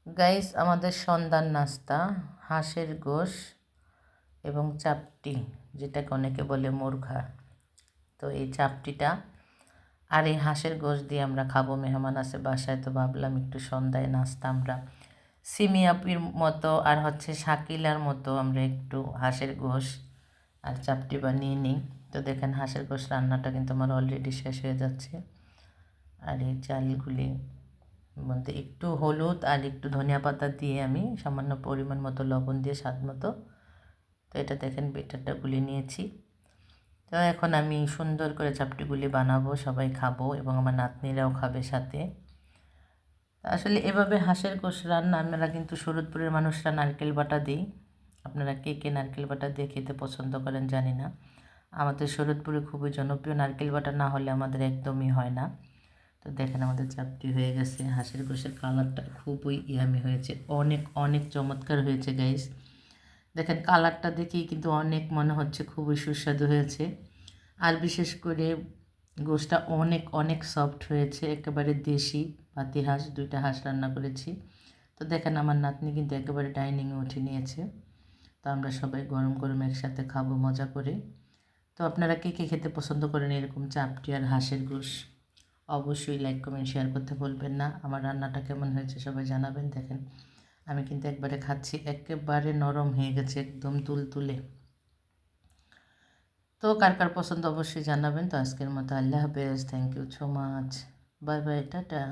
Guys, আমাদের সন্ধ্যার নাস্তা হাঁসের গোশ এবং চাপটি, যেটাকে অনেকে বলে মুরঘা। তো এই চাপটিটা আর এই হাঁসের গোশ দিয়ে আমরা খাবো। মেহমান আছে বাসায়, তো ভাবলাম একটু সন্ধ্যায় নাস্তা আমরা সিমি আপির মতো আর শাকিলার মতো আমরা একটু হাঁসের গোশ আর চাপটি বানিয়ে নিই। তো দেখেন, হাঁসের গোশ রান্নাটা কিন্তু আমার অলরেডি শেষ হয়ে যাচ্ছে। আর এই চালগুলি মধ্যে একটু হলুদ আর একটু ধনিয়া পাতা দিয়ে আমি সামান্য পরিমাণ মতো লবণ দিয়ে স্বাদ মতো, তো এটা দেখেন বেটারটা গুলিয়ে নিয়েছি। তো এখন আমি সুন্দর করে চাপটিগুলি বানাবো, সবাই খাবো এবং আমার নাতনিরাও খাবে সাথে। আসলে এভাবে হাঁসের গোশ রান্না আমরা কিন্তু শরৎপুরের মানুষরা নারকেল বাটা দিই। আপনারা কে কে নারকেল বাটা দিয়ে খেতে পছন্দ করেন জানি না। আমাদের শরৎপুরে খুবই জনপ্রিয়, নারকেল বাটা না হলে আমাদের একদমই হয় না। তো দেখেন আমাদের চাপটি হয়ে গেছে। হাঁসের গোশের কালারটা খুবই ইয়ামি হয়েছে, অনেক অনেক চমৎকার হয়েছে গাইস। দেখেন কালারটা দেখেই কিন্তু অনেক মনে হচ্ছে খুবই সুস্বাদু হয়েছে। আর বিশেষ করে গোশটা অনেক অনেক সফট হয়েছে, একেবারে দেশি পাতি হাঁস, 2টা হাঁস রান্না করেছি। তো দেখেন আমার নাতনি কিন্তু একেবারে ডাইনিংয়ে উঠে নিয়েছে। তো আমরা সবাই গরম গরম একসাথে খাবো মজা করে। তো আপনারা কে কে খেতে পছন্দ করেন এরকম চাপটি আর হাঁসের গোশ? অবশ্যই লাইক কমেন্ট শেয়ার করতে ভুলবেন না। আমার রান্নাটা কেমন হয়েছে সবাই জানাবেন। দেখেন আমি কিন্তু একবারে খাচ্ছি, একেবারে নরম হয়ে গেছে, একদম তুলতুলে। তো কার কার পছন্দ অবশ্যই জানাবেন। তো আজকের মতো আল্লাহ হাফেজ, thank you so much, bye bye, tata.